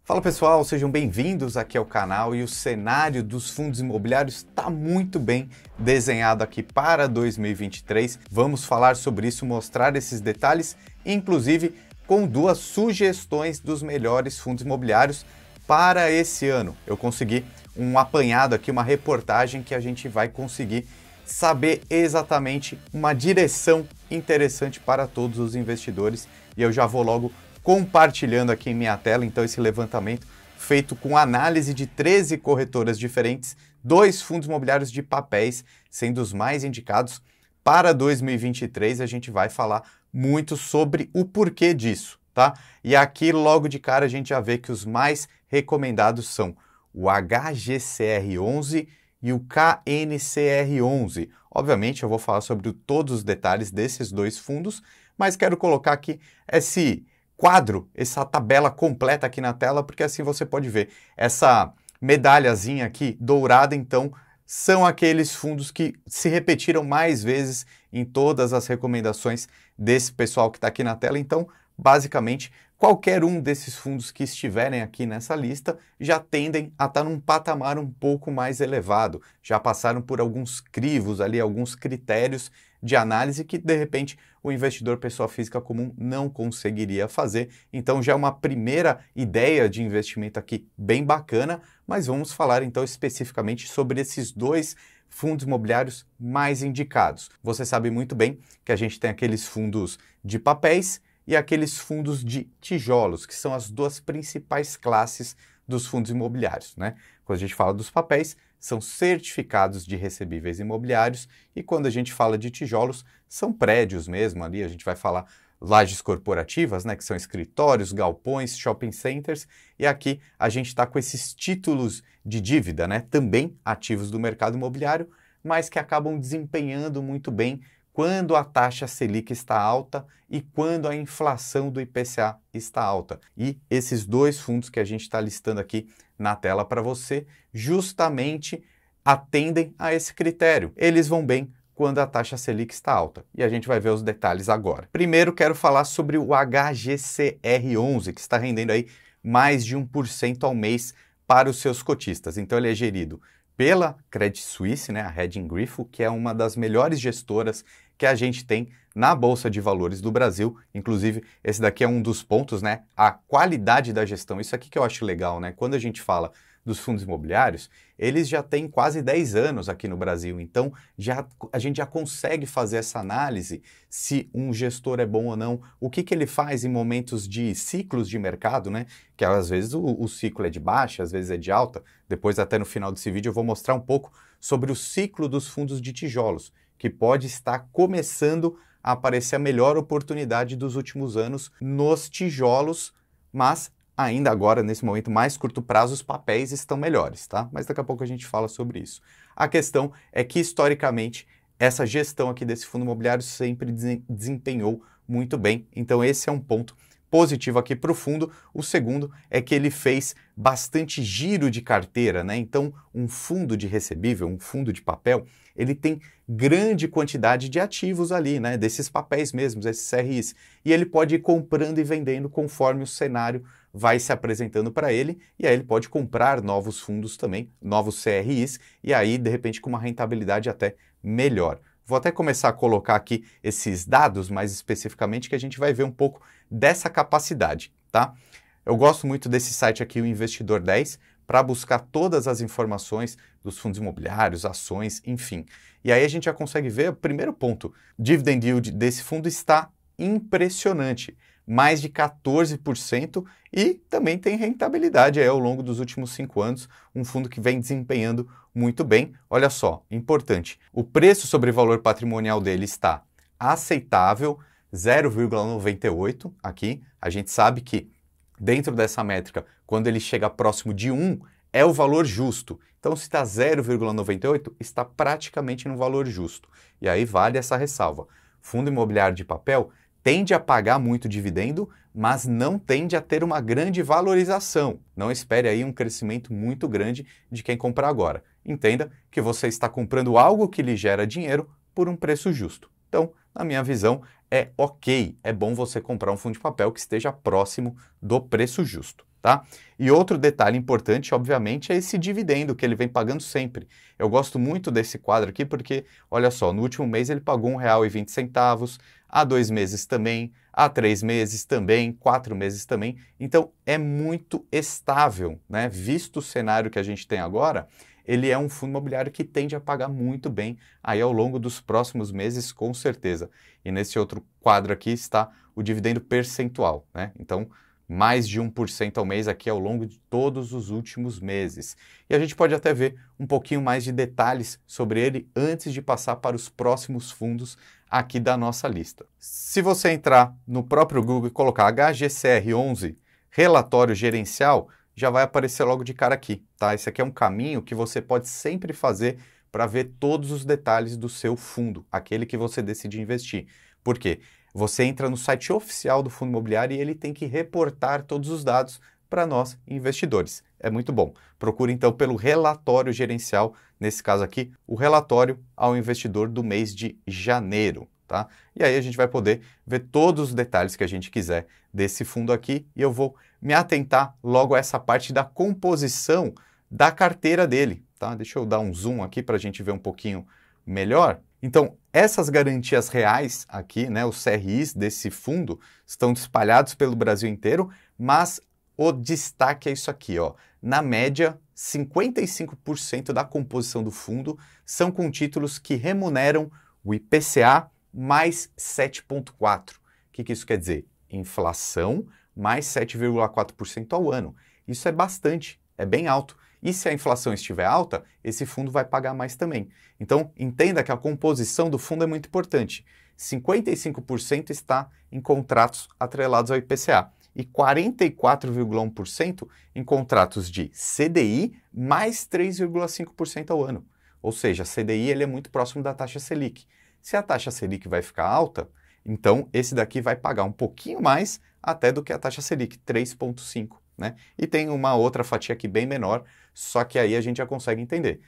Fala pessoal, sejam bem-vindos aqui ao canal e o cenário dos fundos imobiliários está muito bem desenhado aqui para 2023. Vamos falar sobre isso, mostrar esses detalhes, inclusive com duas sugestões dos melhores fundos imobiliários para esse ano. Eu consegui um apanhado aqui, uma reportagem que a gente vai conseguir saber exatamente uma direção interessante para todos os investidores e eu já vou logo compartilhando aqui em minha tela, então, esse levantamento feito com análise de 13 corretoras diferentes, 2 fundos imobiliários de papéis sendo os mais indicados para 2023. A gente vai falar muito sobre o porquê disso, tá? E aqui, logo de cara, a gente já vê que os mais recomendados são o HGCR11 e o KNCR11. Obviamente, eu vou falar sobre todos os detalhes desses dois fundos, mas quero colocar aqui esse quadro, essa tabela completa aqui na tela, porque assim você pode ver. Essa medalhazinha aqui dourada, então, são aqueles fundos que se repetiram mais vezes em todas as recomendações desse pessoal que está aqui na tela. Então, basicamente, qualquer um desses fundos que estiverem aqui nessa lista já tendem a estar num patamar um pouco mais elevado. Já passaram por alguns crivos ali, alguns critérios de análise que, de repente, o investidor pessoa física comum não conseguiria fazer. Então, já é uma primeira ideia de investimento aqui bem bacana, mas vamos falar, então, especificamente sobre esses dois fundos imobiliários mais indicados. Você sabe muito bem que a gente tem aqueles fundos de papéis e aqueles fundos de tijolos, que são as duas principais classes dos fundos imobiliários, né? Quando a gente fala dos papéis, são certificados de recebíveis imobiliários, e quando a gente fala de tijolos, são prédios mesmo ali, a gente vai falar lajes corporativas, né, que são escritórios, galpões, shopping centers, e aqui a gente está com esses títulos de dívida, né, também ativos do mercado imobiliário, mas que acabam desempenhando muito bem quando a taxa Selic está alta e quando a inflação do IPCA está alta. E esses dois fundos que a gente está listando aqui na tela para você justamente atendem a esse critério. Eles vão bem quando a taxa Selic está alta. E a gente vai ver os detalhes agora. Primeiro, quero falar sobre o HGCR11, que está rendendo aí mais de 1% ao mês para os seus cotistas. Então, ele é gerido pela Credit Suisse, né, a Hedging Grifo, que é uma das melhores gestoras que a gente tem na Bolsa de Valores do Brasil. Inclusive, esse daqui é um dos pontos, né, a qualidade da gestão. Isso aqui que eu acho legal, né? Quando a gente fala dos fundos imobiliários, eles já têm quase 10 anos aqui no Brasil, então a gente já consegue fazer essa análise se um gestor é bom ou não, o que ele faz em momentos de ciclos de mercado, né? Que às vezes o ciclo é de baixa, às vezes é de alta. Depois, até no final desse vídeo, eu vou mostrar um pouco sobre o ciclo dos fundos de tijolos, que pode estar começando a aparecer a melhor oportunidade dos últimos anos nos tijolos, mas ainda agora, nesse momento mais curto prazo, os papéis estão melhores, tá? Mas daqui a pouco a gente fala sobre isso. A questão é que, historicamente, essa gestão aqui desse fundo imobiliário sempre desempenhou muito bem. Então, esse é um ponto positivo aqui para o fundo. O segundo é que ele fez bastante giro de carteira, né? Então, um fundo de recebível, um fundo de papel, ele tem grande quantidade de ativos ali, né? Desses papéis mesmos, esses CRIs. E ele pode ir comprando e vendendo conforme o cenário vai se apresentando para ele, e aí ele pode comprar novos fundos também, novos CRIs, e aí, de repente, com uma rentabilidade até melhor. Vou até começar a colocar aqui esses dados mais especificamente, que a gente vai ver um pouco dessa capacidade, tá? Eu gosto muito desse site aqui, o Investidor 10, para buscar todas as informações dos fundos imobiliários, ações, enfim. E aí a gente já consegue ver o primeiro ponto. Dividend yield desse fundo está impressionante, mais de 14%, e também tem rentabilidade aí ao longo dos últimos 5 anos, um fundo que vem desempenhando muito bem. Olha só, importante, o preço sobre valor patrimonial dele está aceitável, 0,98 aqui. A gente sabe que dentro dessa métrica, quando ele chega próximo de 1, é o valor justo. Então, se está 0,98, está praticamente no valor justo. E aí vale essa ressalva. Fundo imobiliário de papel tende a pagar muito dividendo, mas não tende a ter uma grande valorização. Não espere aí um crescimento muito grande de quem comprar agora. Entenda que você está comprando algo que lhe gera dinheiro por um preço justo. Então, na minha visão, é ok, é bom você comprar um fundo de papel que esteja próximo do preço justo. tá? E outro detalhe importante, obviamente, é esse dividendo que ele vem pagando sempre. Eu gosto muito desse quadro aqui porque, olha só, no último mês ele pagou R$ 1,20, há 2 meses também, há 3 meses também, 4 meses também. Então, é muito estável, né? Visto o cenário que a gente tem agora, ele é um fundo imobiliário que tende a pagar muito bem aí ao longo dos próximos meses, com certeza. E nesse outro quadro aqui está o dividendo percentual, né? Então, mais de 1% ao mês aqui ao longo de todos os últimos meses. E a gente pode até ver um pouquinho mais de detalhes sobre ele antes de passar para os próximos fundos aqui da nossa lista. Se você entrar no próprio Google e colocar HGCR11, relatório gerencial, já vai aparecer logo de cara aqui, tá? Esse aqui é um caminho que você pode sempre fazer para ver todos os detalhes do seu fundo, aquele que você decide investir. Por quê? Você entra no site oficial do fundo imobiliário e ele tem que reportar todos os dados para nós, investidores. É muito bom. Procure então pelo relatório gerencial, nesse caso aqui, o relatório ao investidor do mês de janeiro, tá? E aí a gente vai poder ver todos os detalhes que a gente quiser desse fundo aqui e eu vou me atentar logo a essa parte da composição da carteira dele, tá? Deixa eu dar um zoom aqui para a gente ver um pouquinho melhor. Então, essas garantias reais aqui, né, os CRIs desse fundo, estão espalhados pelo Brasil inteiro, mas o destaque é isso aqui, ó. Na média, 55% da composição do fundo são com títulos que remuneram o IPCA mais 7,4%. O que isso quer dizer? Inflação mais 7,4% ao ano. Isso é bastante, é bem alto. E se a inflação estiver alta, esse fundo vai pagar mais também. Então, entenda que a composição do fundo é muito importante. 55% está em contratos atrelados ao IPCA e 44,1% em contratos de CDI mais 3,5% ao ano. Ou seja, a CDI ele é muito próximo da taxa Selic. Se a taxa Selic vai ficar alta, então esse daqui vai pagar um pouquinho mais até do que a taxa Selic, 3,5%. Né? E tem uma outra fatia aqui bem menor, só que aí a gente já consegue entender.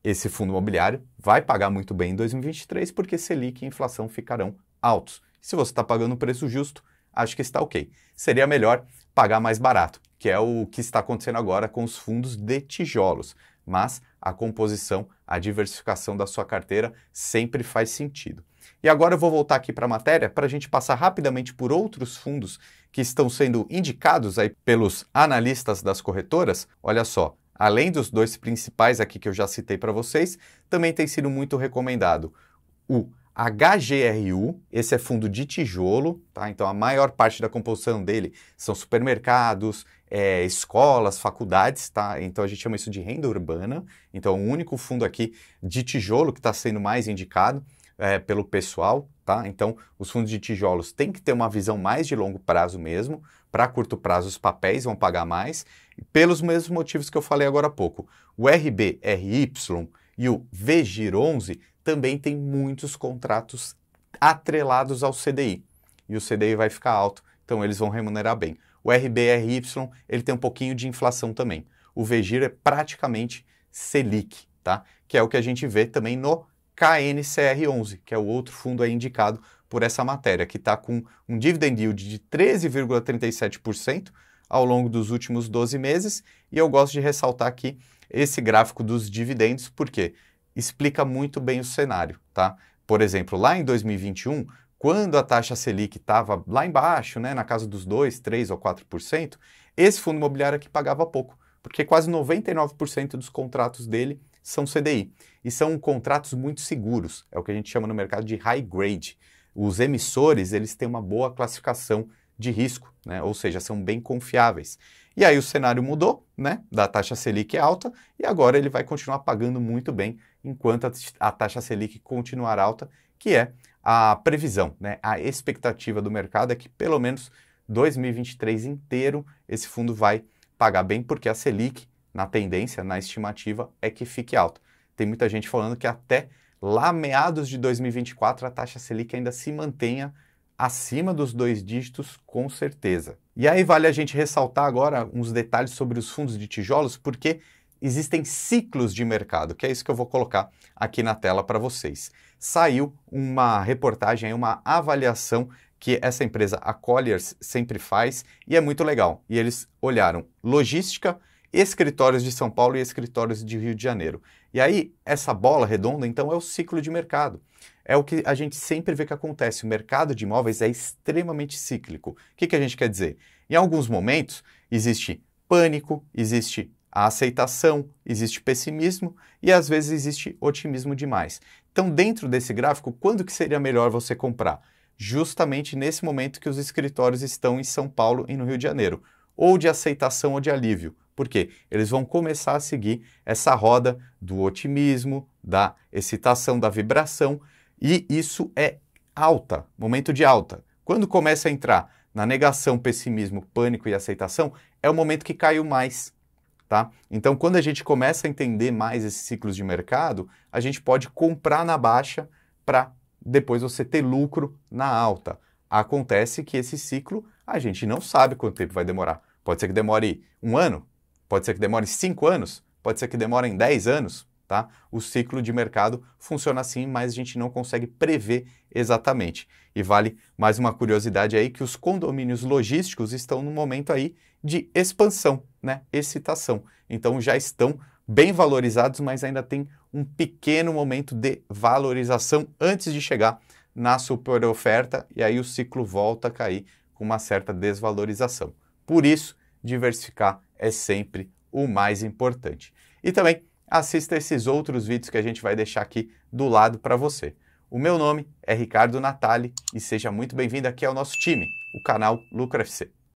Esse fundo imobiliário vai pagar muito bem em 2023 porque Selic e inflação ficarão altos. Se você está pagando o preço justo, acho que está ok. Seria melhor pagar mais barato, que é o que está acontecendo agora com os fundos de tijolos. Mas a composição, a diversificação da sua carteira sempre faz sentido. E agora eu vou voltar aqui para a matéria para a gente passar rapidamente por outros fundos que estão sendo indicados aí pelos analistas das corretoras. Olha só, além dos dois principais aqui que eu já citei para vocês, também tem sido muito recomendado o HGRU, esse é fundo de tijolo, tá? Então a maior parte da composição dele são supermercados, escolas, faculdades, tá? Então a gente chama isso de renda urbana. Então o único fundo aqui de tijolo que está sendo mais indicado pelo pessoal, tá? Então os fundos de tijolos têm que ter uma visão mais de longo prazo mesmo. Para curto prazo os papéis vão pagar mais, pelos mesmos motivos que eu falei agora há pouco. O RBRY e o VGIR11 também tem muitos contratos atrelados ao CDI. E o CDI vai ficar alto, então eles vão remunerar bem. O RBRY, ele tem um pouquinho de inflação também. O VGIR é praticamente Selic, tá? Que é o que a gente vê também no KNCR11, que é o outro fundo aí indicado por essa matéria, que está com um dividend yield de 13,37% ao longo dos últimos 12 meses. E eu gosto de ressaltar aqui esse gráfico dos dividendos, porque explica muito bem o cenário, tá? Por exemplo, lá em 2021, quando a taxa Selic estava lá embaixo, né, na casa dos 2, 3 ou 4%, esse fundo imobiliário aqui pagava pouco, porque quase 99% dos contratos dele são CDI. E são contratos muito seguros, é o que a gente chama no mercado de high grade. Os emissores, eles têm uma boa classificação de risco, né? Ou seja, são bem confiáveis. E aí o cenário mudou, né? Da taxa Selic alta, e agora ele vai continuar pagando muito bem enquanto a taxa Selic continuar alta, que é a previsão, né? A expectativa do mercado é que pelo menos 2023 inteiro esse fundo vai pagar bem, porque a Selic, na tendência, na estimativa, é que fique alta. Tem muita gente falando que até lá meados de 2024 a taxa Selic ainda se mantenha acima dos 2 dígitos, com certeza. E aí vale a gente ressaltar agora uns detalhes sobre os fundos de tijolos, porque existem ciclos de mercado, que é isso que eu vou colocar aqui na tela para vocês. Saiu uma reportagem, uma avaliação que essa empresa, a Colliers, sempre faz e é muito legal. E eles olharam logística, escritórios de São Paulo e escritórios de Rio de Janeiro. E aí, essa bola redonda, então, é o ciclo de mercado. É o que a gente sempre vê que acontece. O mercado de imóveis é extremamente cíclico. O que a gente quer dizer? Em alguns momentos, existe pânico, existe a aceitação, existe pessimismo e às vezes existe otimismo demais. Então, dentro desse gráfico, quando que seria melhor você comprar? Justamente nesse momento que os escritórios estão em São Paulo e no Rio de Janeiro, ou de aceitação ou de alívio. Por quê? Eles vão começar a seguir essa roda do otimismo, da excitação, da vibração, e isso é alta, momento de alta. Quando começa a entrar na negação, pessimismo, pânico e aceitação, é o momento que caiu mais. Tá? Então, quando a gente começa a entender mais esses ciclos de mercado, a gente pode comprar na baixa para depois você ter lucro na alta. Acontece que esse ciclo a gente não sabe quanto tempo vai demorar. Pode ser que demore 1 ano, pode ser que demore 5 anos, pode ser que demore em 10 anos. Tá? O ciclo de mercado funciona assim, mas a gente não consegue prever exatamente. E vale mais uma curiosidade aí que os condomínios logísticos estão num momento aí de expansão, né? Excitação. Então já estão bem valorizados, mas ainda tem um pequeno momento de valorização antes de chegar na super oferta e aí o ciclo volta a cair com uma certa desvalorização. Por isso, diversificar é sempre o mais importante. E também assista esses outros vídeos que a gente vai deixar aqui do lado para você. O meu nome é Ricardo Natali e seja muito bem-vindo aqui ao nosso time, o canal Lucro FC.